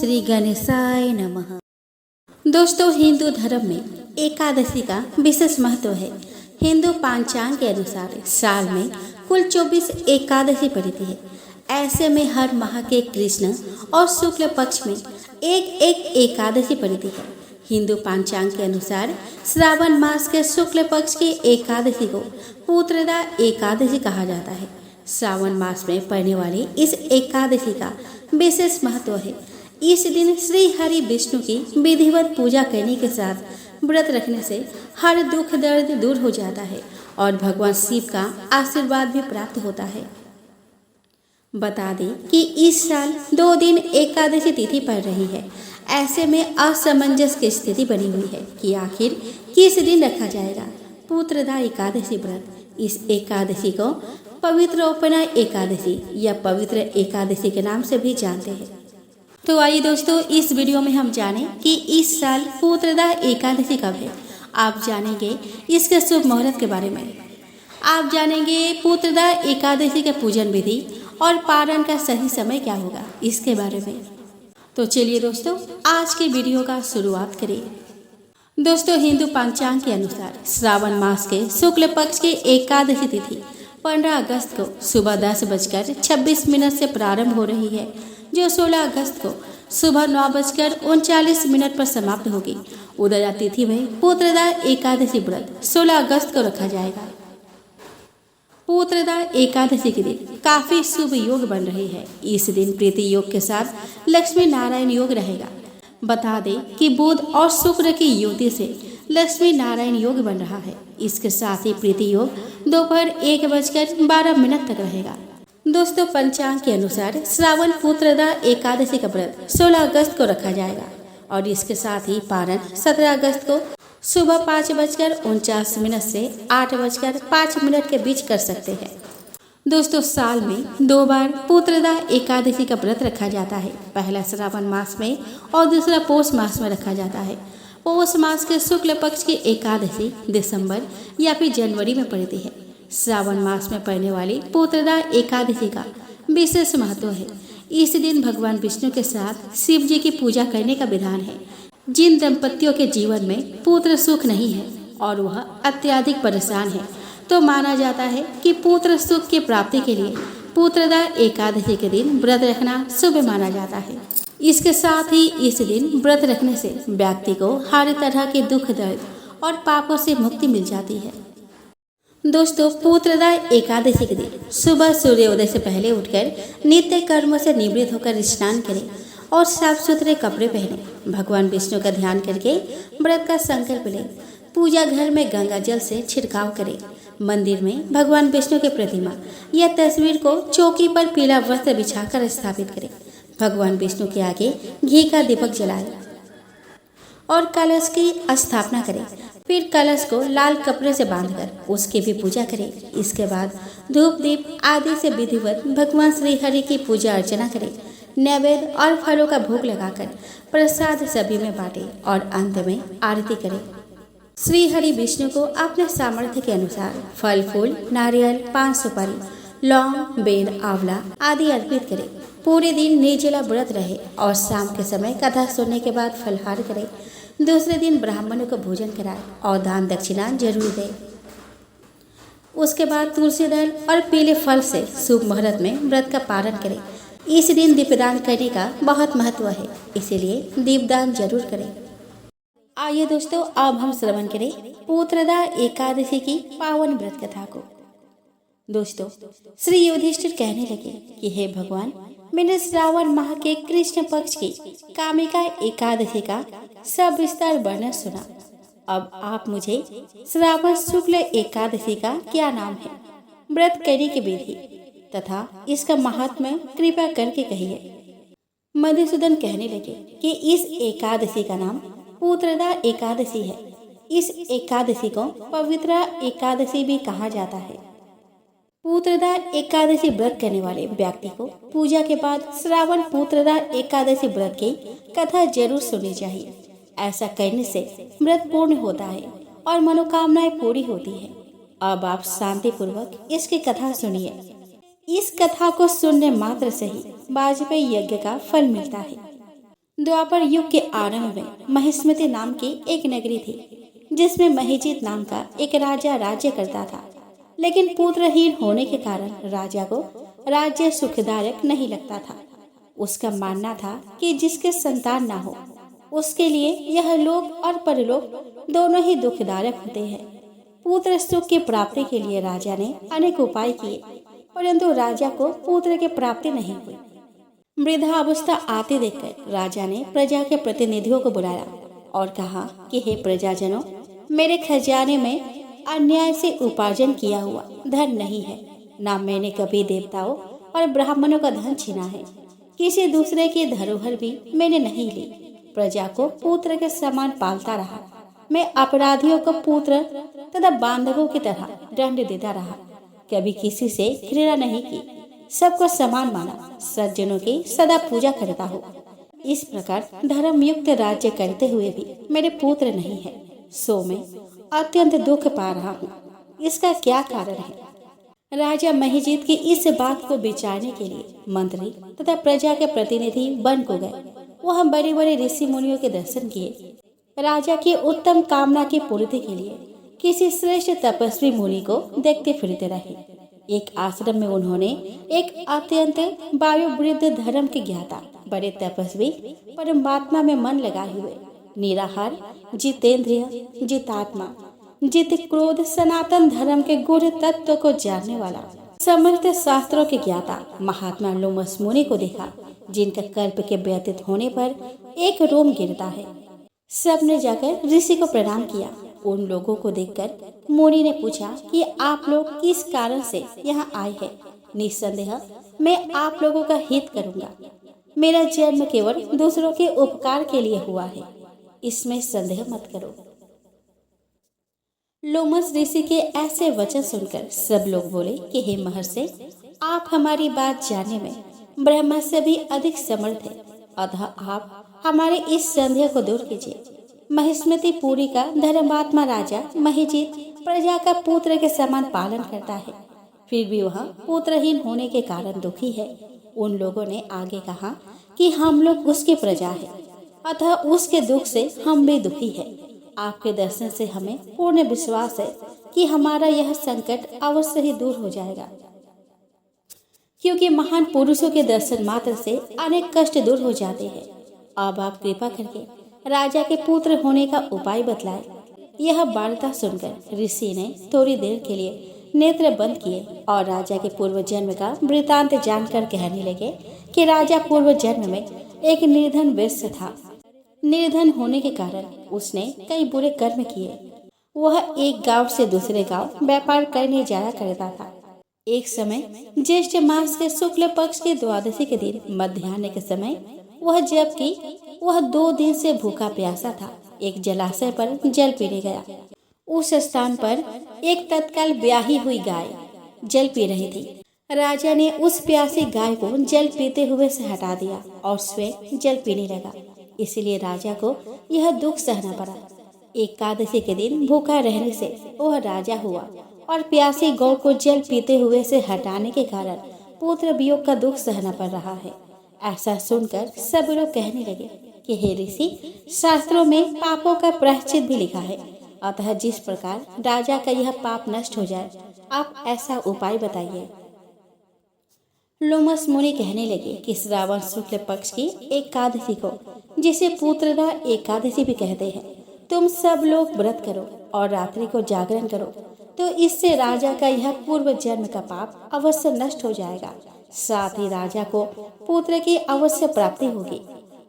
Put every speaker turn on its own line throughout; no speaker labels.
श्री गणेशाय नमः। दोस्तों, हिंदू धर्म में एकादशी का विशेष महत्व है। हिंदू पंचांग के अनुसार साल में कुल 24 एकादशी पड़ती है। ऐसे में हर माह के कृष्ण और शुक्ल पक्ष में एक एक एकादशी पड़ती है। हिंदू पंचांग के अनुसार श्रावण मास के शुक्ल पक्ष की एकादशी को पुत्रदा एकादशी कहा जाता है। श्रावण मास में पड़ने वाली इस एकादशी का विशेष महत्व है। इस दिन श्री हरि विष्णु की विधिवत पूजा करने के साथ व्रत रखने से हर दुख दर्द दूर हो जाता है और भगवान शिव का आशीर्वाद भी प्राप्त होता है। बता दें कि इस साल 2 दिन एकादशी तिथि पड़ रही है। ऐसे में असमंजस की स्थिति बनी हुई है कि आखिर किस दिन रखा जाएगा पुत्रदा एकादशी व्रत। इस एकादशी को पवित्रोपना एकादशी या पवित्र एकादशी के नाम से भी जानते हैं। तो आइए दोस्तों, इस वीडियो में हम जानें कि इस साल पुत्रदा एकादशी कब है। आप जानेंगे इसके शुभ मुहूर्त के बारे में। आप जानेंगे पुत्रदा एकादशी के पूजन विधि और पारण का सही समय क्या होगा, इसके बारे में। तो चलिए दोस्तों, आज के वीडियो का शुरुआत करें। दोस्तों, हिंदू पंचांग के अनुसार श्रावण मास के शुक्ल पक्ष की एकादशी तिथि 15 अगस्त को सुबह 10:26 से प्रारंभ हो रही है, जो 16 अगस्त को सुबह 9:39 पर समाप्त होगी। उदया तिथि में पुत्रदा एकादशी व्रत 16 अगस्त को रखा जाएगा। पुत्रदा एकादशी के दिन काफी शुभ योग बन रही है। इस दिन प्रीति योग के साथ लक्ष्मी नारायण योग रहेगा। बता दें कि बुध और शुक्र की युति से लक्ष्मी नारायण योग बन रहा है। इसके साथ ही प्रीति योग दोपहर 1:12 तक रहेगा। दोस्तों, पंचांग के अनुसार श्रावण पुत्रदा एकादशी का व्रत 16 अगस्त को रखा जाएगा और इसके साथ ही पारण 17 अगस्त को सुबह 5:49 से 8:05 के बीच कर सकते हैं। दोस्तों, साल में 2 बार पुत्रदा एकादशी का व्रत रखा जाता है। पहला श्रावण मास में और दूसरा पौष मास में रखा जाता है। पौष मास के शुक्ल पक्ष की एकादशी दिसंबर या फिर जनवरी में पड़ती है। श्रावण मास में पड़ने वाली पुत्रदा एकादशी का विशेष महत्व है। इस दिन भगवान विष्णु के साथ शिव जी की पूजा करने का विधान है। जिन दंपतियों के जीवन में पुत्र सुख नहीं है और वह अत्यधिक परेशान है, तो माना जाता है कि पुत्र सुख की प्राप्ति के लिए पुत्रदा एकादशी के दिन व्रत रखना शुभ माना जाता है। इसके साथ ही इस दिन व्रत रखने से व्यक्ति को हर तरह के दुख दर्द और पापों से मुक्ति मिल जाती है। दोस्तों, पुत्रदा एकादशी के दिन सुबह सूर्योदय से पहले उठकर नित्य कर्मों से निवृत्त होकर स्नान करें और साफ सुथरे कपड़े पहने। भगवान विष्णु का ध्यान करके व्रत का संकल्प लें। पूजा घर में गंगा जल से छिड़काव करें। मंदिर में भगवान विष्णु की प्रतिमा या तस्वीर को चौकी पर पीला वस्त्र बिछाकर स्थापित करें। भगवान विष्णु के आगे घी का दीपक जलाएं और कलश की स्थापना करें। फिर कलश को लाल कपड़े से बांधकर उसकी भी पूजा करें। इसके बाद धूप दीप आदि से विधिवत भगवान श्री हरि की पूजा अर्चना करें। नैवेद्य और फलों का भोग लगाकर प्रसाद सभी में बांटें और अंत में आरती करें। श्री हरि विष्णु को अपने सामर्थ्य के अनुसार फल फूल, नारियल, पान सुपारी, लौंग, बेल, आंवला आदि अर्पित करें। पूरे दिन निर्जला व्रत रहे और शाम के समय कथा सुनने के बाद फलहार करें। दूसरे दिन ब्राह्मणों को भोजन कराएं और दान दक्षिणा जरूर दें। उसके बाद तुलसी दल और पीले फल से शुभ मुहूर्त में व्रत का पारण करें। इस दिन दीपदान करने का बहुत महत्व है, इसीलिए दीपदान जरूर करें। आइए दोस्तों, अब हम श्रवण करें पुत्रदा एकादशी की पावन व्रत कथा को। दोस्तों, श्री युधिष्ठिर कहने लगे कि हे भगवान, मैंने श्रावण माह के कृष्ण पक्ष की कामिका एकादशी का सविस्तार वर्णन सुना। अब आप मुझे श्रावण शुक्ल एकादशी का क्या नाम है, व्रत करने की विधि तथा इसका महात्म्य कृपा करके कहिए। मधुसूदन कहने लगे कि इस एकादशी का नाम पुत्रदा एकादशी है। इस एकादशी को पवित्र एकादशी भी कहा जाता है। पुत्रदा एकादशी व्रत करने वाले व्यक्ति को पूजा के बाद श्रावण पुत्रदा एकादशी व्रत की कथा जरूर सुननी चाहिए। ऐसा करने से व्रत पूर्ण होता है और मनोकामनाएं पूरी होती है। अब आप शांति पूर्वक इसकी कथा सुनिए। इस कथा को सुनने मात्र से ही वाजपेयी यज्ञ का फल मिलता है। द्वापर युग के आरंभ में महिष्मति नाम की एक नगरी थी, जिसमें महिजीत नाम का एक राजा राज्य करता था। लेकिन पुत्रहीन होने के कारण राजा को राज्य सुखदायक नहीं लगता था। उसका मानना था कि जिसके संतान ना हो उसके लिए यह लोक और परलोक दोनों ही दुखदायक होते हैं। पुत्र सुख की प्राप्ति के लिए राजा ने अनेक उपाय किए, परंतु राजा को पुत्र की प्राप्ति नहीं हुई। वृद्धावस्था आते देखकर राजा ने प्रजा के प्रतिनिधियों को बुलाया और कहा कि हे प्रजाजनों, मेरे खजाने में अन्याय से उपार्जन किया हुआ धन नहीं है। ना मैंने कभी देवताओं और ब्राह्मणों का धन छीना है। किसी दूसरे की धरोहर भी मैंने नहीं ली। प्रजा को पुत्र के समान पालता रहा। मैं अपराधियों को पुत्र तथा बांधवों की तरह दंड देता रहा। कभी किसी से घृणा नहीं की, सबको समान माना, सज्जनों की सदा पूजा करता हूँ। इस प्रकार धर्मयुक्त राज्य करते हुए भी मेरे पुत्र नहीं है, सो मैं अत्यंत दुख पा रहा हूँ। इसका क्या कारण है? राजा महिजीत की इस बात को विचारने के लिए मंत्री तथा प्रजा के प्रतिनिधि वन को गए। वह बड़े बड़े ऋषि मुनियों के दर्शन किए। राजा की उत्तम कामना की पूर्ति के लिए किसी श्रेष्ठ तपस्वी मुनि को देखते फिरते रहे। एक आश्रम में उन्होंने एक अत्यंत वायुवृद्ध धर्म के ज्ञाता, बड़े तपस्वी, परमात्मा में मन लगाए हुए, निराहार, जितेंद्रिय, जितात्मा, जित क्रोध, सनातन धर्म के गूढ़ तत्व को जानने वाला, समस्त शास्त्रों के ज्ञाता महात्मा लोमस मुनि को देखा, जिनका कल्प के व्यतीत होने पर एक रोम गिरता है। सबने जाकर ऋषि को प्रणाम किया। उन लोगों को देखकर मुनि ने पूछा कि आप लोग किस कारण से यहाँ आए हैं। निस्संदेह मैं आप लोगों का हित करूँगा। मेरा जन्म केवल दूसरों के उपकार के लिए हुआ है, इसमें संदेह मत करो। लोमस ऋषि के ऐसे वचन सुनकर सब लोग बोले कि हे महर्षि, आप हमारी बात जानने में ब्रह्मा से भी अधिक समर्थ है, अतः आप हमारे इस संदेह को दूर कीजिए। महिष्मति पुरी का धर्मात्मा राजा महिजीत प्रजा का पुत्र के समान पालन करता है, फिर भी वह पुत्रहीन होने के कारण दुखी है। उन लोगों ने आगे कहा कि हम लोग उसकी प्रजा है, अतः उसके दुख से हम भी दुखी है। आपके दर्शन से हमें पूर्ण विश्वास है कि हमारा यह संकट अवश्य ही दूर हो जाएगा, क्योंकि महान पुरुषों के दर्शन मात्र से अनेक कष्ट दूर हो जाते हैं। अब आप कृपा करके राजा के पुत्र होने का उपाय बतलाए। यह वार्ता सुनकर ऋषि ने थोड़ी देर के लिए नेत्र बंद किए और राजा के पूर्व जन्म का वृतांत जानकर कहने लगे कि राजा पूर्व जन्म में एक निर्धन वैश्य था। निर्धन होने के कारण उसने कई बुरे कर्म किए। वह एक गांव से दूसरे गांव व्यापार करने जाया करता था। एक समय ज्येष्ठ मास के शुक्ल पक्ष के द्वादशी के दिन मध्याह्न के समय वह 2 दिन से भूखा प्यासा था, एक जलाशय पर जल पीने गया। उस स्थान पर एक तत्काल ब्याही हुई गाय जल पी रही थी। राजा ने उस प्यासी गाय को जल पीते हुए से हटा दिया और स्वयं जल पीने लगा। इसलिए राजा को यह दुख सहना पड़ा। एकादशी के दिन भूखा रहने से वह राजा हुआ और प्यासी गौ को जल पीते हुए से हटाने के कारण पुत्र वियोग का दुख सहना पड़ रहा है। ऐसा सुनकर सब लोग कहने लगे कि हे ऋषि, शास्त्रों में पापों का प्रायश्चित भी लिखा है, अतः जिस प्रकार राजा का यह पाप नष्ट हो जाए, आप ऐसा उपाय बताइए। लोमस मुनि कहने लगे कि श्रावण शुक्ल पक्ष की एकादशी को, जिसे पुत्रदा एकादशी भी कहते हैं, तुम सब लोग व्रत करो और रात्रि को जागरण करो, तो इससे राजा का यह पूर्व जन्म का पाप अवश्य नष्ट हो जाएगा। साथ ही राजा को पुत्र की अवश्य प्राप्ति होगी।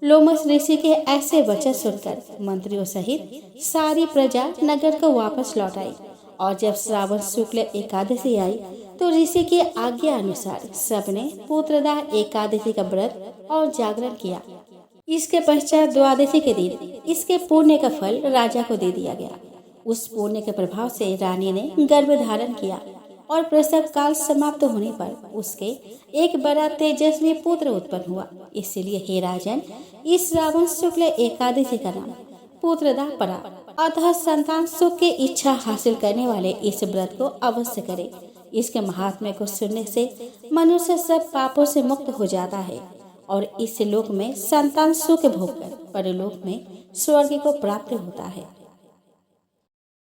लोमस ऋषि के ऐसे वचन सुनकर मंत्रियों सहित सारी प्रजा नगर को वापस लौट आई और जब श्रावण शुक्ल एकादशी आई तो ऋषि की आज्ञा अनुसार सबने पुत्रदा एकादशी का व्रत और जागरण किया। इसके पश्चात द्वादशी के दिन इसके पुण्य का फल राजा को दे दिया गया। उस पुण्य के प्रभाव से रानी ने गर्भ धारण किया और प्रसव काल समाप्त होने पर उसके एक बड़ा तेजस्वी पुत्र उत्पन्न हुआ। इसलिए हे राजन, इस श्रावण शुक्ल एकादशी का नाम पुत्रदा पड़ा। अतः संतान सुख की इच्छा हासिल करने वाले इस व्रत को अवश्य करें। इसके महात्म्य को सुनने से मनुष्य सब पापों से मुक्त हो जाता है और इस लोक में संतान सुख भोगकर परलोक में स्वर्ग को प्राप्त होता है।